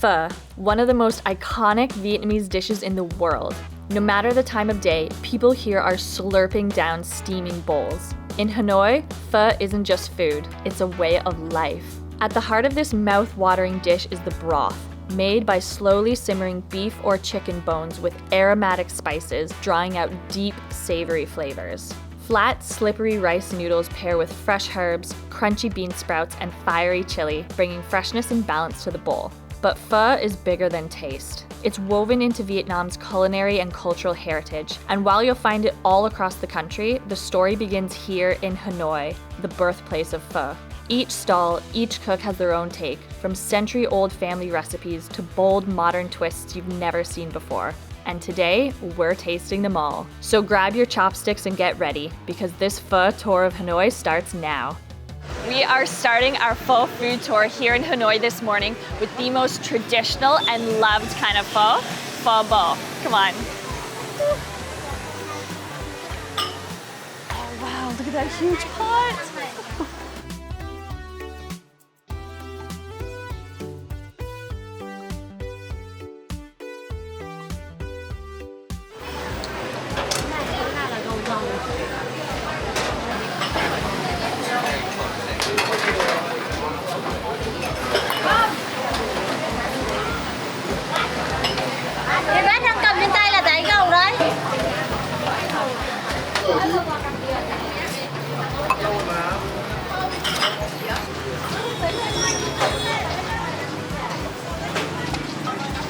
Pho, one of the most iconic Vietnamese dishes in the world. No matter the time of day, people here are slurping down steaming bowls. In Hanoi, pho isn't just food, it's a way of life. At the heart of this mouth-watering dish is the broth, made by slowly simmering beef or chicken bones with aromatic spices, drawing out deep, savory flavors. Flat, slippery rice noodles pair with fresh herbs, crunchy bean sprouts, and fiery chili, bringing freshness and balance to the bowl. But pho is bigger than taste. It's woven into Vietnam's culinary and cultural heritage, and while you'll find it all across the country, the story begins here in Hanoi, the birthplace of pho. Each stall, each cook has their own take, from century-old family recipes to bold modern twists you've never seen before. And today, we're tasting them all. So grab your chopsticks and get ready, because this pho tour of Hanoi starts now. We are starting our pho food tour here in Hanoi this morning with the most traditional and loved kind of pho, pho bo. Come on. Oh wow, look at that huge pot.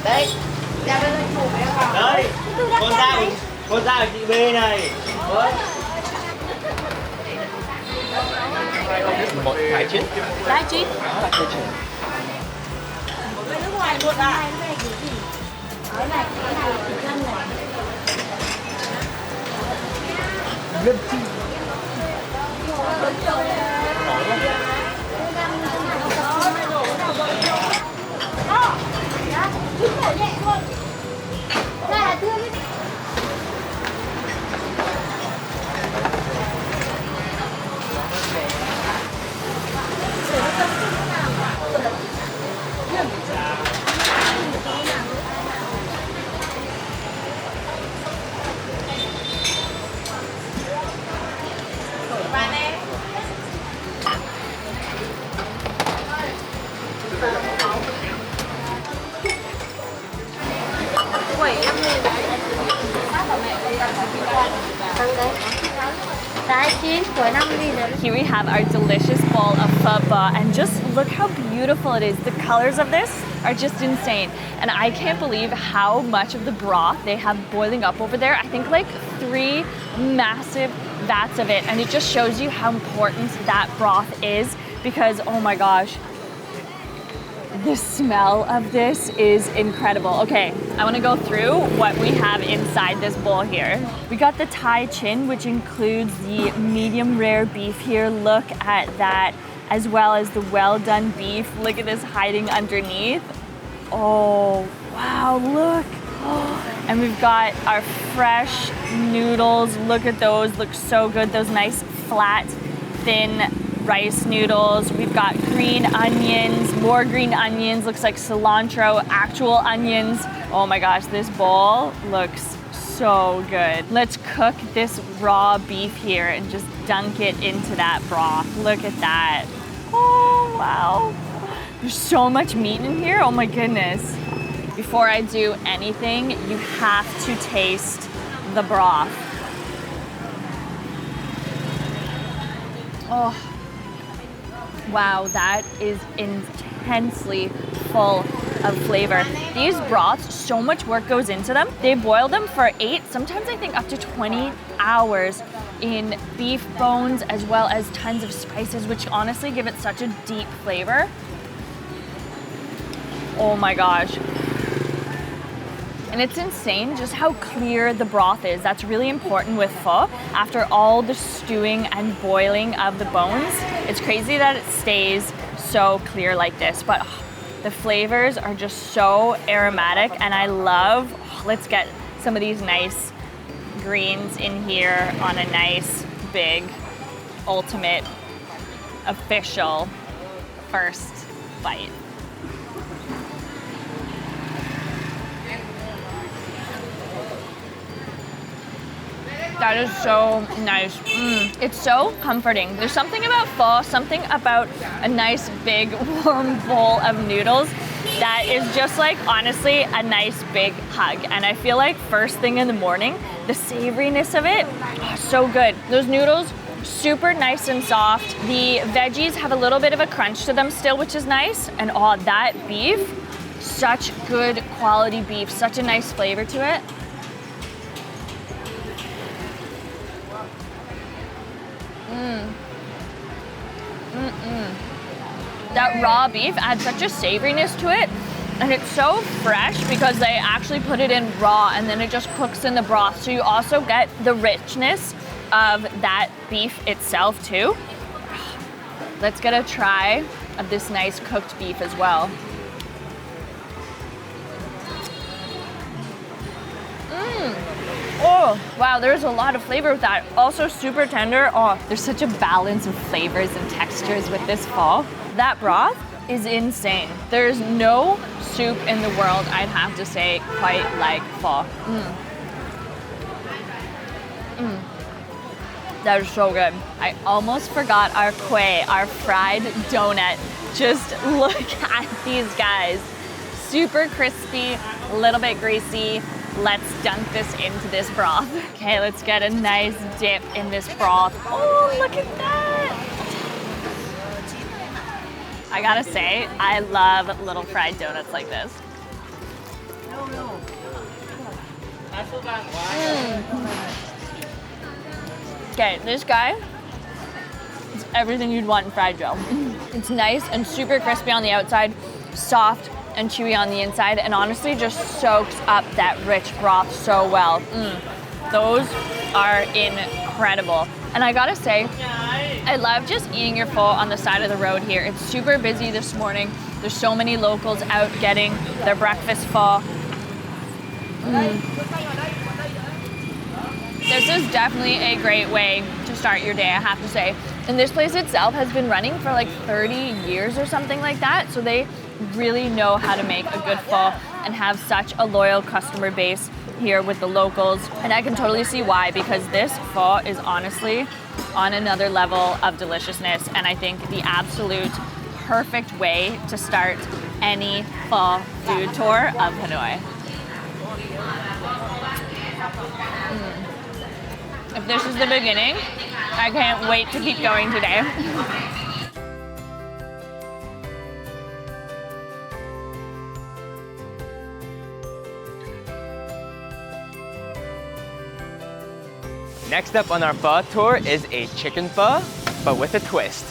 Đấy, con ra ở chị B này. Một thái chín. Thái chín. Nước ngoài luôn à? Cái này thịt lăn này. Gân chi. Nhẹ luôn. Đây là tươi. Here we have our delicious bowl of pho bo, and just look how beautiful it is. The colors of this are just insane. And I can't believe how much of the broth they have boiling up over there. I think like 3 massive vats of it, and it just shows you how important that broth is because, oh my gosh, the smell of this is incredible. Okay, I want to go through what we have inside this bowl here. We got the Thai chin, which includes the medium rare beef here. Look at that, as well as the well done beef. Look at this hiding underneath. Oh, wow, look. Oh, and we've got our fresh noodles. Look at those, look so good. Those nice flat, thin rice noodles. We've got green onions, more green onions, looks like cilantro, actual onions. Oh my gosh, this bowl looks so good. Let's cook this raw beef here and just dunk it into that broth. Look at that. Oh, wow. There's so much meat in here, oh my goodness. Before I do anything, you have to taste the broth. Oh. Wow, that is intensely full of flavor. These broths, so much work goes into them. They boil them for 8, sometimes I think up to 20 hours in beef bones, as well as tons of spices, which honestly give it such a deep flavor. Oh my gosh. And it's insane just how clear the broth is. That's really important with pho. After all the stewing and boiling of the bones, it's crazy that it stays so clear like this, but the flavors are just so aromatic, and I love, let's get some of these nice greens in here on a nice, big, ultimate, official first bite. That is so nice. It's so comforting. There's something about pho, something about a nice big warm bowl of noodles that is just like, honestly, a nice big hug. And I feel like first thing in the morning, the savoriness of it, so good. Those noodles, super nice and soft. The veggies have a little bit of a crunch to them still, which is nice. And that beef, such good quality beef, such a nice flavor to it. That raw beef adds such a savoriness to it, and it's so fresh because they actually put it in raw and then it just cooks in the broth. So you also get the richness of that beef itself too. Let's get a try of this nice cooked beef as well. Oh, wow, there's a lot of flavor with that. Also super tender. Oh, there's such a balance of flavors and textures with this pho. That broth is insane. There's no soup in the world, I'd have to say, quite like pho. That is so good. I almost forgot our quay, our fried donut. Just look at these guys. Super crispy, a little bit greasy. Let's dunk this into this broth. Okay, let's get a nice dip in this broth. Oh, look at that. I gotta say, I love little fried donuts like this. Okay, this guy is everything you'd want in fried dough. It's nice and super crispy on the outside, soft and chewy on the inside, and honestly just soaks up that rich broth so well. Those are incredible. And I gotta say, I love just eating your pho on the side of the road here. It's super busy this morning. There's so many locals out getting their breakfast pho. This is definitely a great way to start your day, I have to say. And this place itself has been running for like 30 years or something like that, so they really know how to make a good pho and have such a loyal customer base here with the locals. And I can totally see why, because this pho is honestly on another level of deliciousness, and I think the absolute perfect way to start any pho food tour of Hanoi. If this is the beginning, I can't wait to keep going today. Next up on our pho tour is a chicken pho, but with a twist.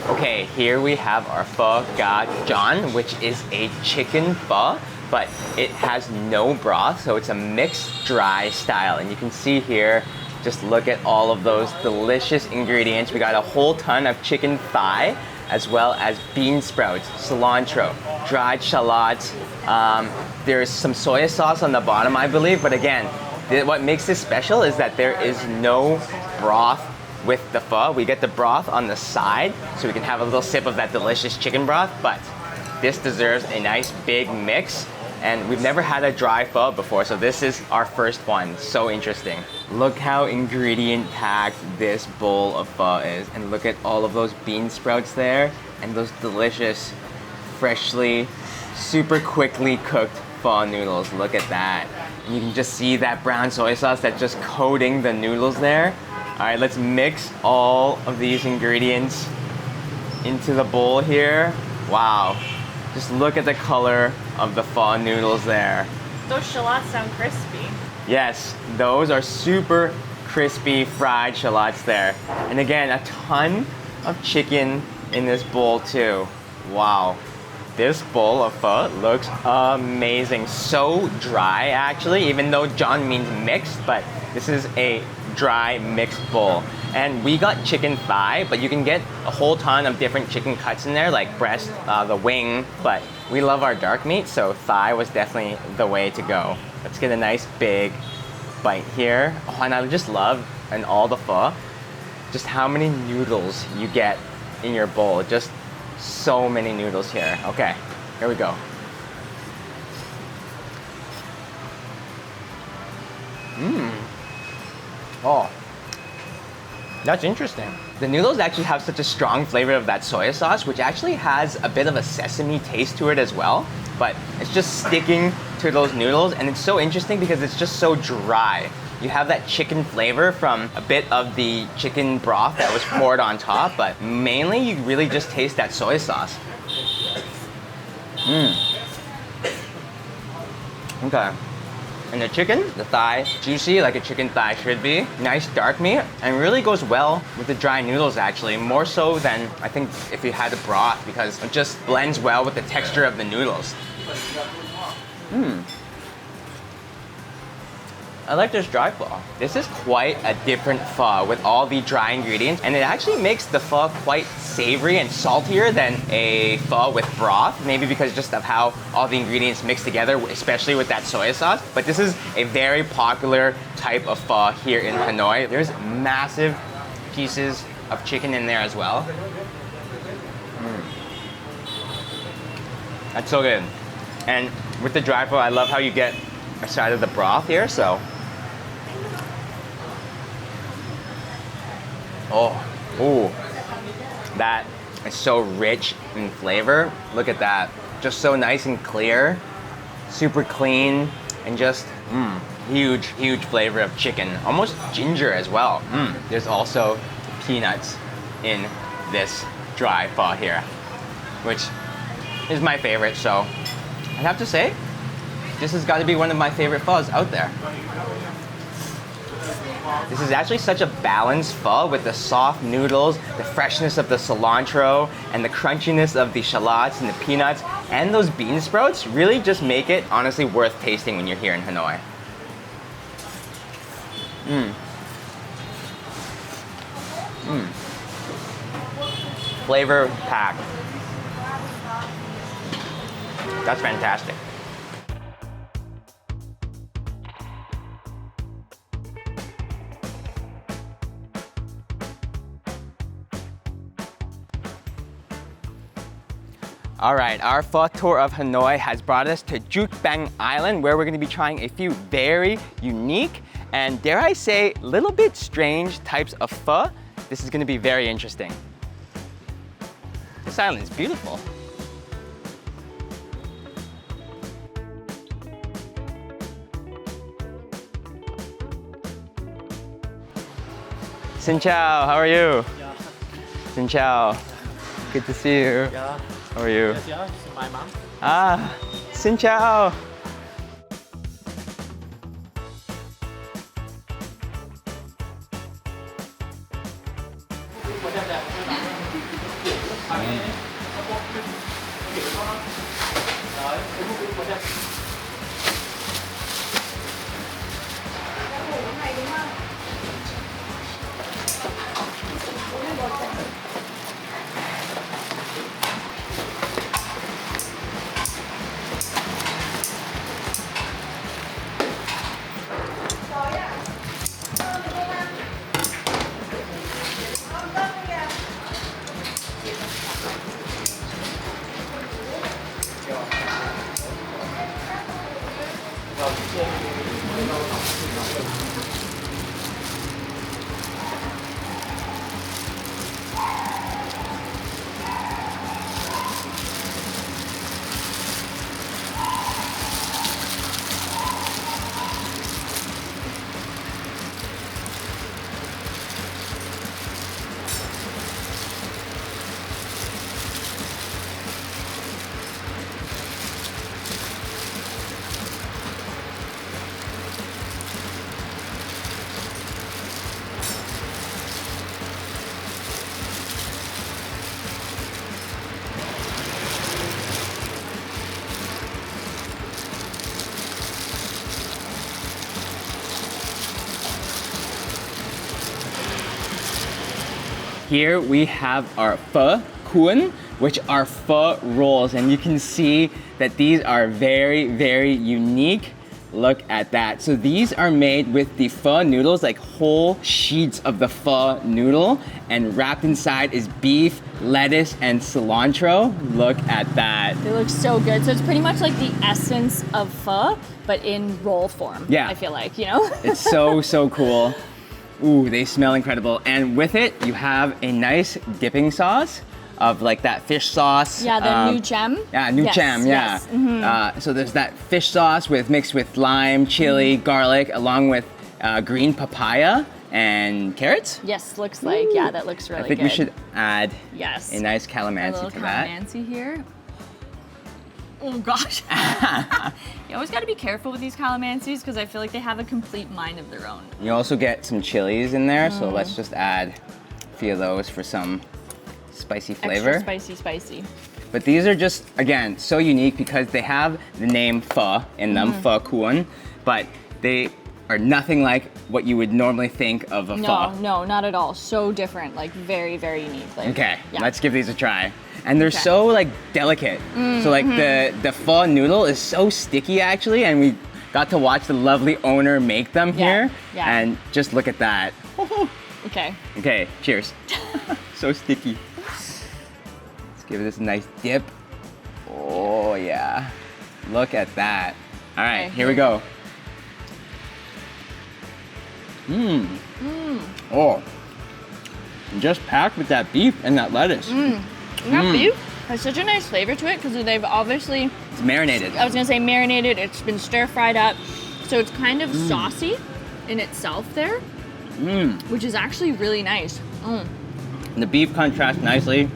Okay, here we have our pho ga John, which is a chicken pho, but it has no broth, so it's a mixed dry style. And you can see here, just look at all of those delicious ingredients. We got a whole ton of chicken thigh, as well as bean sprouts, cilantro, dried shallots. There's some soy sauce on the bottom, I believe, but again, what makes this special is that there is no broth with the pho. We get the broth on the side, so we can have a little sip of that delicious chicken broth, but this deserves a nice big mix. And we've never had a dry pho before, so this is our first one. So interesting. Look how ingredient packed this bowl of pho is. And look at all of those bean sprouts there and those delicious, freshly, super quickly cooked pho noodles. Look at that. And you can just see that brown soy sauce that's just coating the noodles there. All right, let's mix all of these ingredients into the bowl here. Wow. Just look at the color of the pho noodles there. Those shallots sound crispy. Yes, those are super crispy fried shallots there. And again, a ton of chicken in this bowl too. Wow. This bowl of pho looks amazing. So dry actually, even though John means mixed, but this is a dry mixed bowl. And we got chicken thigh, but you can get a whole ton of different chicken cuts in there, like breast, the wing, but we love our dark meat, so thigh was definitely the way to go. Let's get a nice big bite here. Oh, and I just love, in all the pho, just how many noodles you get in your bowl. Just so many noodles here. Okay, here we go. Oh, that's interesting. The noodles actually have such a strong flavor of that soy sauce, which actually has a bit of a sesame taste to it as well. But it's just sticking to those noodles, and it's so interesting because it's just so dry. You have that chicken flavor from a bit of the chicken broth that was poured on top, but mainly you really just taste that soy sauce. Okay. And the chicken, the thigh, juicy like a chicken thigh should be. Nice dark meat, and really goes well with the dry noodles actually, more so than I think if you had the broth, because it just blends well with the texture of the noodles. I like this dry pho. This is quite a different pho with all the dry ingredients, and it actually makes the pho quite savory and saltier than a pho with broth, maybe because just of how all the ingredients mix together, especially with that soy sauce. But this is a very popular type of pho here in Hanoi. There's massive pieces of chicken in there as well. That's so good. And with the dry pho, I love how you get a side of the broth here, so. Oh, that is so rich in flavor. Look at that. Just so nice and clear, super clean, and just huge, huge flavor of chicken. Almost ginger as well. There's also peanuts in this dry pho here, which is my favorite, so I'd have to say, this has got to be one of my favorite phos out there. This is actually such a balanced pho with the soft noodles, the freshness of the cilantro, and the crunchiness of the shallots and the peanuts, and those bean sprouts really just make it honestly worth tasting when you're here in Hanoi. Flavor packed. That's fantastic. All right, our pho tour of Hanoi has brought us to Juk Bang Island, where we're gonna be trying a few very unique and, dare I say, a little bit strange types of pho. This is gonna be very interesting. This island is beautiful. Xin chào, how are you? Yeah. Xin chào. Good to see you. Yeah. How are you? Yes, yeah. It's my mom. Ah, xin chào. Here we have our pho cuốn, which are pho rolls, and you can see that these are very, very unique. Look at that. So these are made with the pho noodles, like whole sheets of the pho noodle, and wrapped inside is beef, lettuce, and cilantro. Look at that. They look so good. So it's pretty much like the essence of pho, but in roll form. Yeah. I feel like, you know? It's so, so cool. Ooh, they smell incredible. And with it, you have a nice dipping sauce of like that fish sauce. Yeah, the new gem. Yeah, new gem, yeah. Yes. Mm-hmm. So there's that fish sauce mixed with lime, chili, garlic, along with green papaya and carrots. Yes, looks like, yeah, that looks really good. I think we should add yes. a nice A calamansi little to that. calamansi here. Oh gosh. You always got to be careful with these calamansis because I feel like they have a complete mind of their own. You also get some chilies in there, so let's just add a few of those for some spicy flavor. Extra spicy. But these are just, again, so unique because they have the name pho in them, pho cuốn, but they are nothing like what you would normally think of a pho. No, not at all. So different, like very, very unique. Like, Okay, yeah. let's give these a try. And they're so like delicate. So like the pho noodle is so sticky actually, and we got to watch the lovely owner make them here. Yeah. And just look at that. Okay. Okay, cheers. So sticky. Let's give this a nice dip. Oh yeah. Look at that. All right, Okay, here we go. Oh. Just packed with that beef and that lettuce. That beef has such a nice flavor to it because they've obviously, It's marinated. I was gonna say marinated, it's been stir fried up. So it's kind of saucy in itself there, which is actually really nice. And the beef contrasts nicely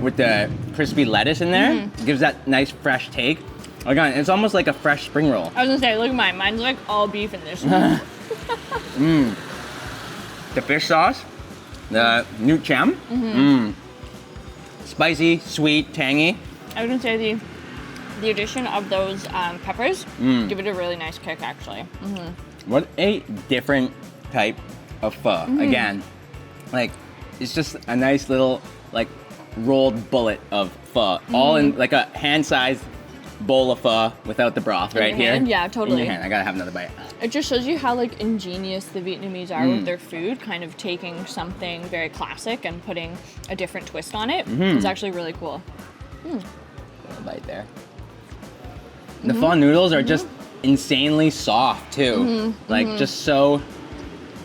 with the crispy lettuce in there. It gives that nice fresh take. Again, it's almost like a fresh spring roll. I was gonna say, look at mine. Mine's like all beef in this. The fish sauce, the new cham. Spicy, sweet, tangy. I was gonna say the addition of those peppers give it a really nice kick actually. What a different type of pho. Again, like it's just a nice little like rolled bullet of pho, all in like a hand-sized bowl of pho without the broth right your here. hand? Yeah, In totally. your hand. I gotta have another bite. It just shows you how like ingenious the Vietnamese are with their food, kind of taking something very classic and putting a different twist on it. It's actually really cool. Little bite there. The pho noodles are just insanely soft too. Like just so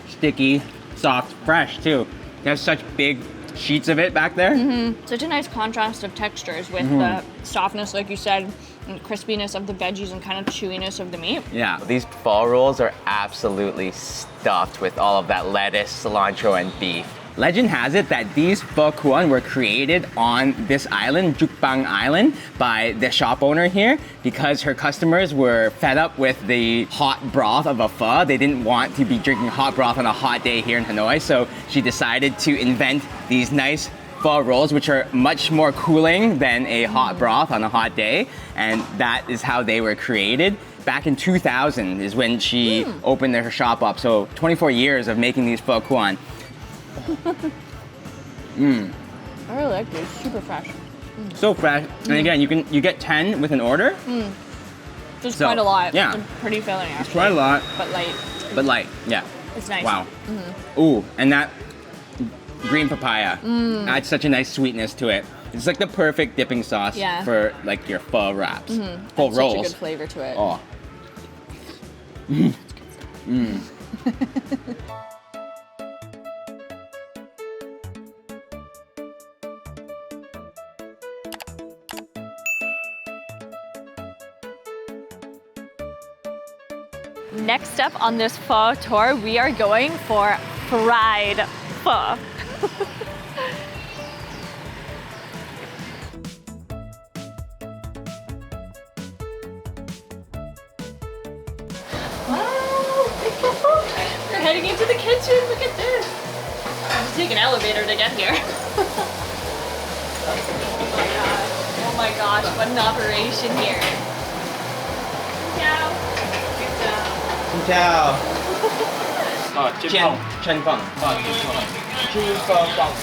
sticky, soft, fresh too. They have such big sheets of it back there. Such a nice contrast of textures with the softness, like you said, and crispiness of the veggies and kind of chewiness of the meat. Yeah. These pho rolls are absolutely stuffed with all of that lettuce, cilantro, and beef. Legend has it that these pho cuốn were created on this island, Duc Bang Island, by the shop owner here because her customers were fed up with the hot broth of a pho. They didn't want to be drinking hot broth on a hot day here in Hanoi, so she decided to invent these nice pho rolls, which are much more cooling than a hot broth on a hot day, and that is how they were created. Back in 2000 is when she opened her shop up, so 24 years of making these pho cuốn. I really like these, super fresh. So fresh, and again, you get 10 with an order. Just So, quite a lot. yeah. It's pretty filling actually. Quite a lot, But light. but light. Yeah. It's nice. Wow. Ooh, and that green papaya adds such a nice sweetness to it. It's like the perfect dipping sauce Yeah. for like your pho wraps, pho Such a rolls. good flavor to it. Oh. Next up on this pho tour, we are going for fried pho. We're heading into the kitchen. Look at this. I have to take an elevator to get here. Oh my gosh, what an operation here. Ciao. Xin chào. Chen Feng. Chu phơ phồng.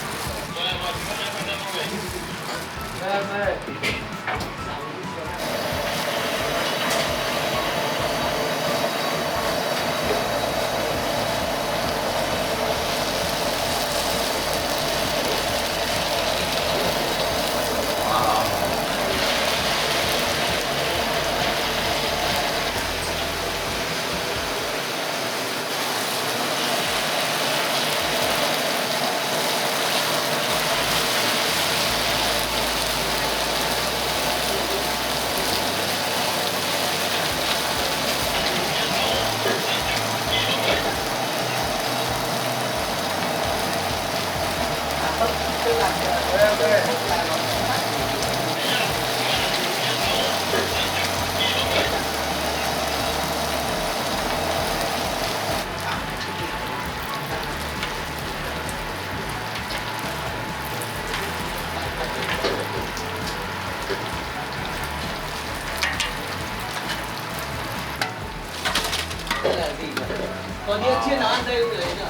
Còn như chiên nó ăn đây rồi đấy nhỉ?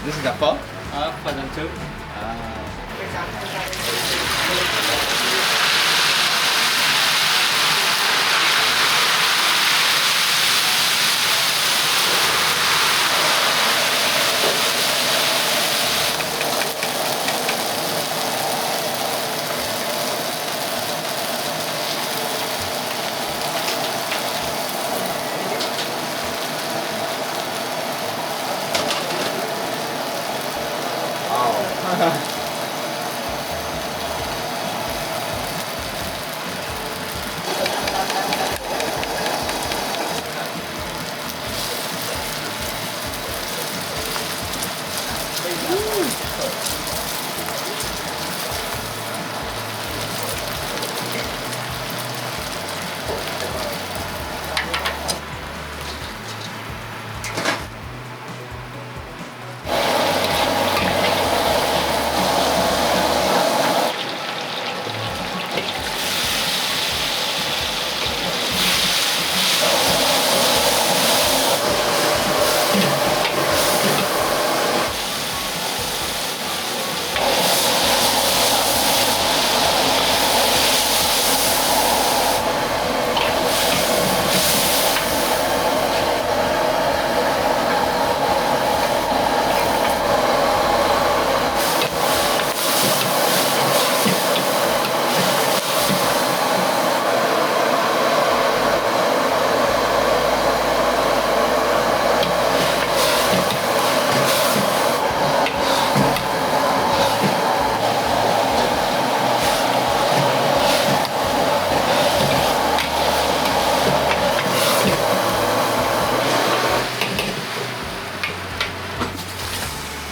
This is the pho? Phần làm trứng.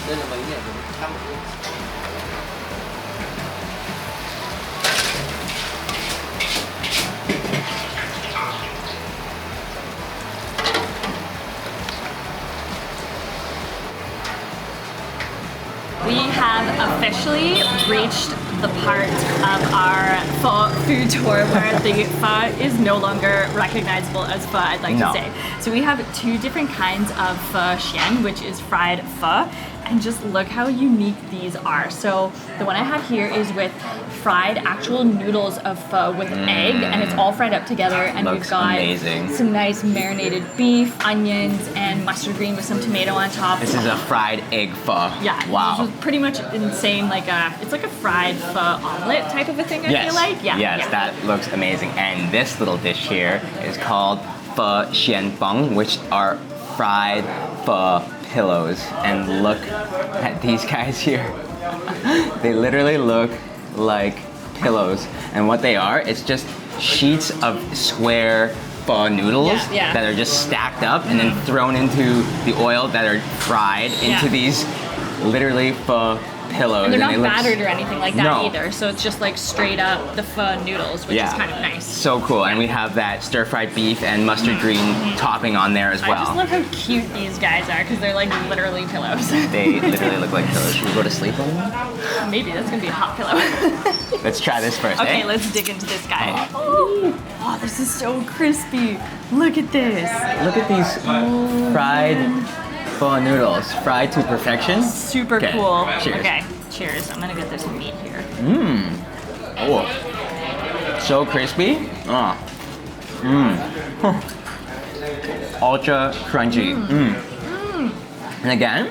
Đây là mấy nhỉ? 100 một We have officially reached the part of our pho food tour where the pho is no longer recognizable as pho, I'd like No. to say. So we have two different kinds of pho xian, which is fried pho, and just look how unique these are. So the one I have here is with fried actual noodles of pho with egg, and it's all fried up together, and Looks we've got amazing. some nice marinated beef, onions, and mustard green with some tomato on top. This is a fried egg pho. Yeah, Wow. this was pretty much insane. It's like a fried pho omelet type of a thing. I feel like. Yeah. Yes, yeah. that looks amazing. And this little dish here is called pho xian beng, which are fried pho pillows. And look at these guys here. They literally look like pillows. And what they are, it's just sheets of square pho noodles Yeah, yeah. that are just stacked up and then thrown into the oil that are fried into Yeah. these literally pho pillows. And they're not they look battered or anything like that No. either. So it's just like straight up the pho noodles, which is kind of nice. So cool. And we have that stir-fried beef and mustard green topping on there as I just well. love how cute these guys are because they're like literally pillows. They literally look like pillows. Should we go to sleep on them? Maybe that's gonna be a hot pillow. Let's try this first, Okay, eh? let's dig into this guy. Oh, this is so crispy. Look at this. Look at these fried pho noodles. Fried to perfection. Super Okay, cool. cheers. Okay, cheers. I'm gonna get this meat here. Oh. So crispy. Oh. Ultra crunchy. And again,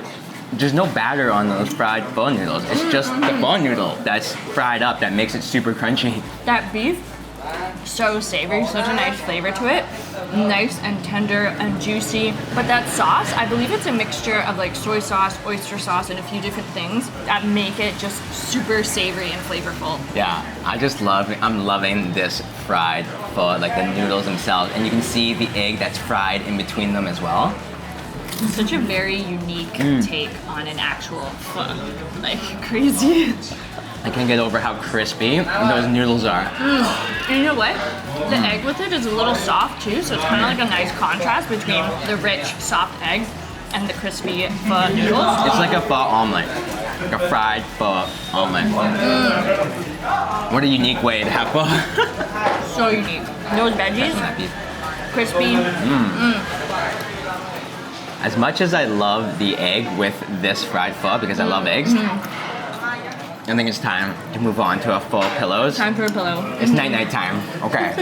there's no batter on those fried pho noodles. It's just the pho noodle that's fried up that makes it super crunchy. That beef, so savory, such a nice flavor to it. Nice and tender and juicy. But that sauce, I believe it's a mixture of like soy sauce, oyster sauce, and a few different things that make it just super savory and flavorful. Yeah, I'm loving this fried pho, like the noodles themselves. And you can see the egg that's fried in between them as well. Such a very unique take on an actual pho. Like crazy. I can't get over how crispy those noodles are. And you know what? The egg with it is a little soft too, so it's kind of like a nice contrast between the rich, soft egg and the crispy pho noodles. It's like a pho omelet, like a fried pho omelet. What a unique way to have pho. So unique. Those veggies, crispy. As much as I love the egg with this fried pho because I love eggs, I think it's time to move on to our pho pillows. Time for a pillow. It's night time. Okay,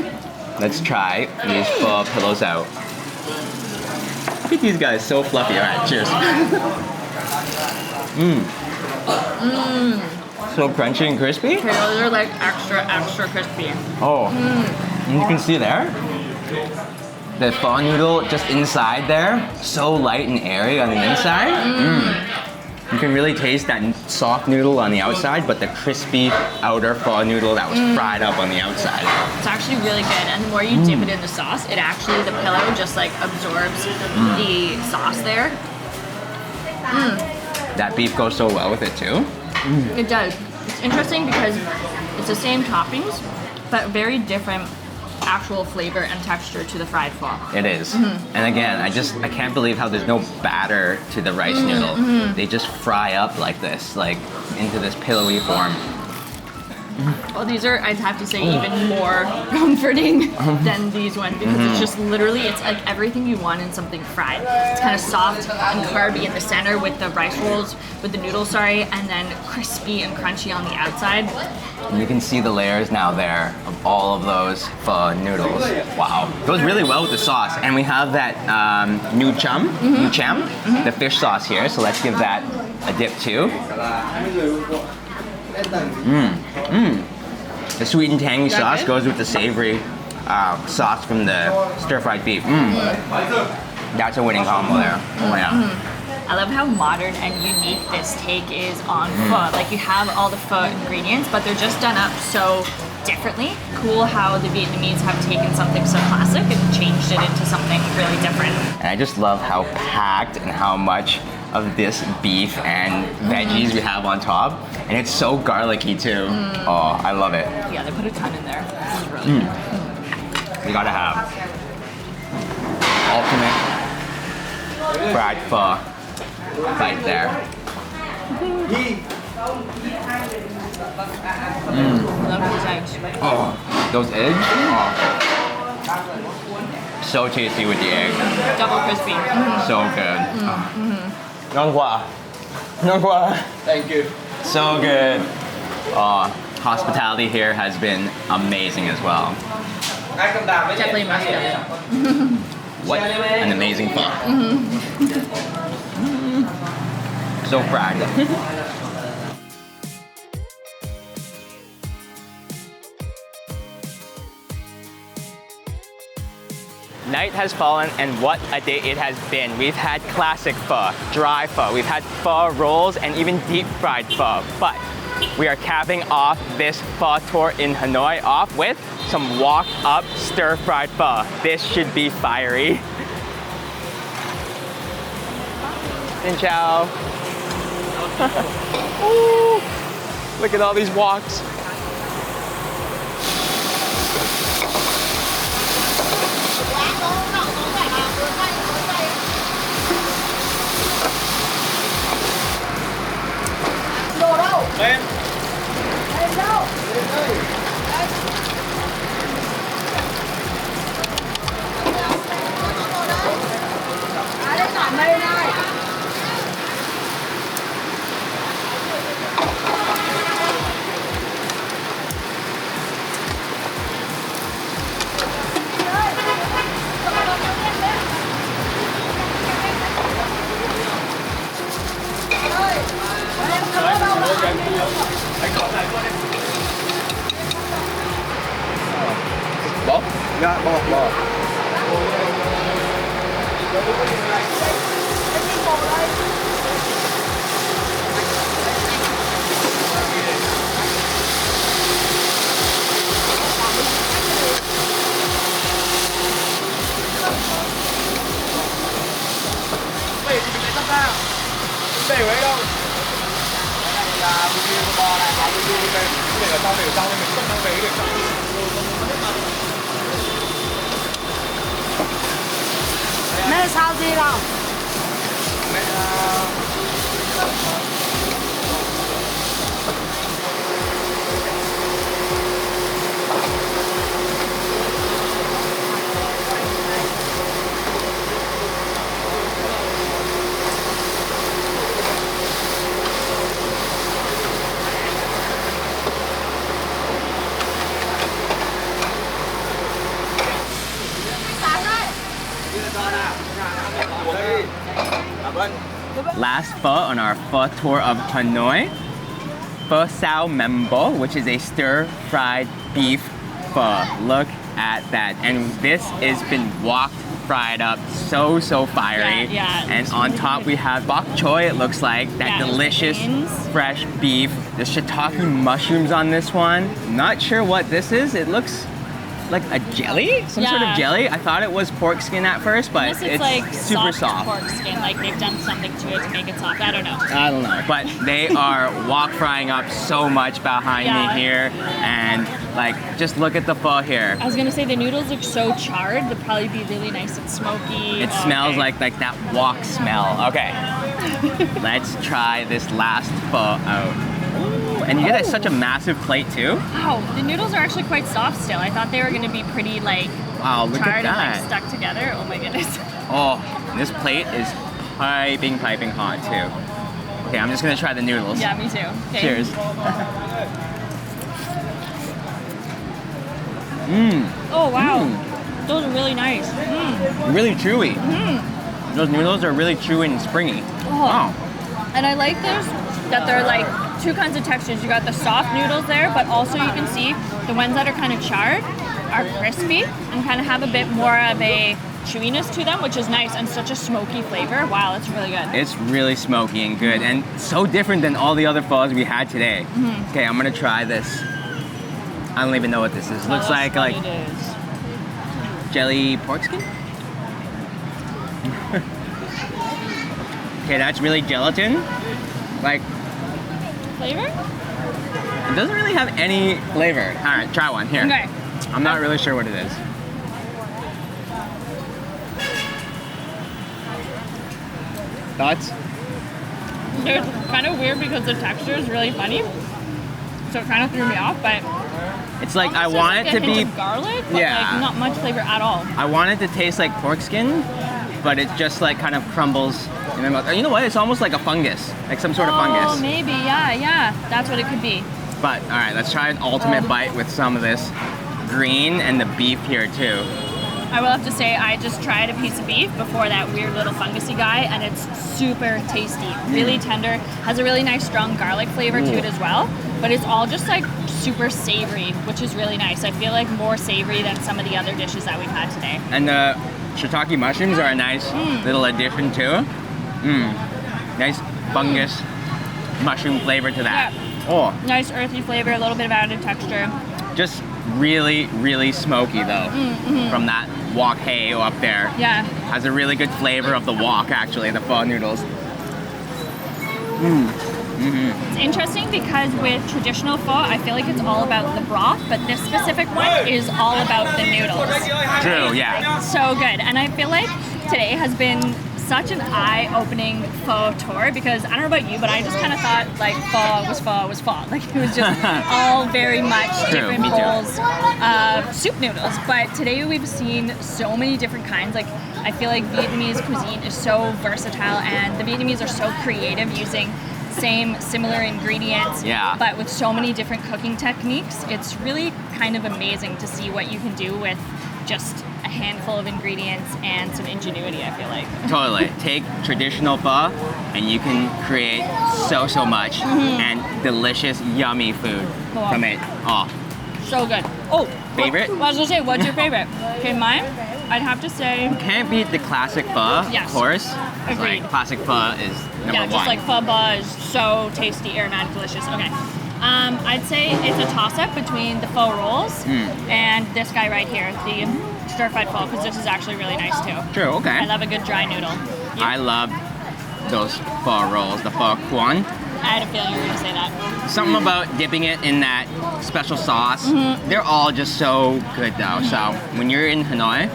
let's try these pho pillows out. Look at these guys, so fluffy. All right, cheers. So crunchy and crispy. Okay, those are like extra crispy. Oh, and you can see there, the pho noodle just inside there, so light and airy on the inside. You can really taste that soft noodle on the outside, but the crispy outer pho noodle that was fried up on the outside. It's actually really good, and the more you dip it in the sauce, the pillow just like absorbs the sauce there. That beef goes so well with it too. It does. It's interesting because it's the same toppings, but very different actual flavor and texture to the fried pho. It is. And again, I can't believe how there's no batter to the rice noodle. They just fry up like this, like into this pillowy form. Well, these are, I'd have to say, even more comforting than these ones because it's just literally, it's like everything you want in something fried. It's kind of soft and carby in the center with the rice rolls, with the noodles, and then crispy and crunchy on the outside. And you can see the layers now there of all of those pho noodles. Wow. Goes really well with the sauce. And we have that new cham, the fish sauce here. So let's give that a dip too. The sweet and tangy sauce good? goes with the savory sauce from the stir-fried beef. That's a winning combo there. Oh yeah. I love how modern and unique this take is on pho. Like you have all the pho ingredients, but they're just done up so differently. Cool how the Vietnamese have taken something so classic and changed it into something really different. And I just love how packed and how much of this beef and veggies we have on top. And it's so garlicky too. Oh, I love it. Yeah, they put a ton in there. This is really good. You gotta have ultimate fried pho right there. Love these eggs. Oh, those eggs? Oh. So tasty with the egg. Double crispy. So good. Ngon quá. No quoi. Thank you. So good. Hospitality here has been amazing as well. Definitely must go. What an amazing pho. So fried. Night has fallen and what a day it has been. We've had classic pho, dry pho, we've had pho rolls and even deep fried pho. But we are capping off this pho tour in Hanoi off with some walk up stir fried pho. This should be fiery. Xin chào. Ooh, look at all these walks. Em. Bó. Dạ, bò. Để ở đâu? Đây là review của bò này, họ review đây. Để ở sau nên mình không mang về được. Mẹ sao gì đâu? Mẹ Last pho on our pho tour of Hanoi. Pho sao membo, which is a stir-fried beef pho. Look at that. And this has been wok fried up so fiery. Yeah, and it's on really top good. we have bok choy, it looks like. That Yeah, delicious beans. fresh beef. The shiitake mushrooms on this one. Not sure what this is. It looks like a jelly? Some sort of Yeah. jelly. I thought it was pork skin at first, but Unless it's like super soft soft. pork skin, like they've done something to it to make it soft. I don't know. I don't know, but they are wok frying up so much behind Yeah. me here, and like just look at the pho here. I was gonna say the noodles look so charred. They'll probably be really nice and smoky. It Oh, smells okay. like that wok smell. Okay, let's try this last pho out. Ooh, and you get such a massive plate too. Wow, the noodles are actually quite soft still. I thought they were gonna be pretty like Wow, look charred at and like that. stuck together. Oh my goodness. Oh, this plate is piping hot too. Okay, I'm just gonna try the noodles. Yeah, me too. Okay. Cheers. Oh wow, Mm. those are really nice. Really chewy. Those noodles are really chewy and springy. Oh. Wow. And I like this that they're like two kinds of textures. You got the soft noodles there, but also you can see the ones that are kind of charred are crispy and kind of have a bit more of a chewiness to them, which is nice, and such a smoky flavor. Wow, that's really good. It's really smoky and good, and so different than all the other pho's we had today. Okay, I'm gonna try this. I don't even know what this is. Looks like it is. jelly pork skin. Okay, that's really gelatin. Like, Flavor? it doesn't really have any flavor. All right, try one here. Okay. I'm not really sure what it is. Thoughts? It's kind of weird because the texture is really funny, so it kind of threw me off. But It's like I almost want tastes it to like a hint be. of garlic, but Yeah. like not much flavor at all. I want it to taste like pork skin, but it just like kind of crumbles You know what? It's almost like a fungus, like some sort of fungus. Oh, maybe, yeah. That's what it could be. But all right, let's try an ultimate bite with some of this green and the beef here too. I will have to say, I just tried a piece of beef before that weird little fungusy guy, and it's super tasty. Really tender, has a really nice strong garlic flavor to it as well, but it's all just like super savory, which is really nice. I feel like more savory than some of the other dishes that we've had today. And the shiitake mushrooms are a nice little addition too. Nice fungus mushroom flavor to that. Yeah. Oh, Nice earthy flavor, a little bit of added texture. just really, really smoky though. From that wok hei up there. Yeah. Has a really good flavor of the wok actually, the pho noodles. It's interesting because with traditional pho, I feel like it's all about the broth, but this specific one is all about the noodles. True, yeah. So good. And I feel like today has been such an eye-opening pho tour because I don't know about you, but I just kind of thought like pho was pho. Like it was just all very much True, different me too. bowls of soup noodles. But today we've seen so many different kinds. Like I feel like Vietnamese cuisine is so versatile and the Vietnamese are so creative using similar ingredients, but with so many different cooking techniques. It's really kind of amazing to see what you can do with just a handful of ingredients and some ingenuity, I feel like. Totally. Take traditional pho and you can create so much and delicious, yummy food from it. Oh, So good. Oh, Favorite? I was gonna say, what's your favorite? Okay, mine, I'd have to say, can't beat the classic pho, Yes. of course. Agreed. Like, classic pho is number yeah, one. just like pho ba is so tasty, aromatic, delicious. Okay. I'd say it's a toss-up between the pho rolls and this guy right here, the stir-fried pho, because this is actually really nice too. True, okay. I love a good dry noodle. You? I love those pho rolls, the pho quan. I had a feeling you were gonna say that. Something about dipping it in that special sauce. They're all just so good though. So when you're in Hanoi,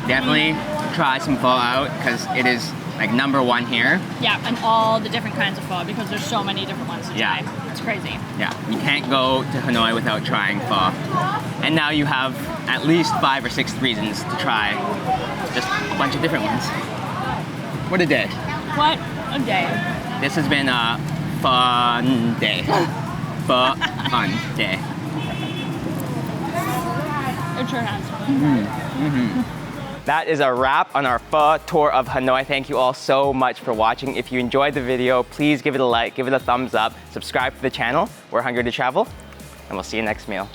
definitely try some pho out because it is like #1 here. Yeah, and all the different kinds of pho because there's so many different ones to Yeah. try. It's crazy. Yeah, you can't go to Hanoi without trying pho. And now you have at least 5 or 6 reasons to try just a bunch of different ones. What a day. What a day. This has been a fun day. Fun day. It sure has. That is a wrap on our pho tour of Hanoi. Thank you all so much for watching. If you enjoyed the video, please give it a like, give it a thumbs up, subscribe to the channel. We're Hungry to Travel, and we'll see you next meal.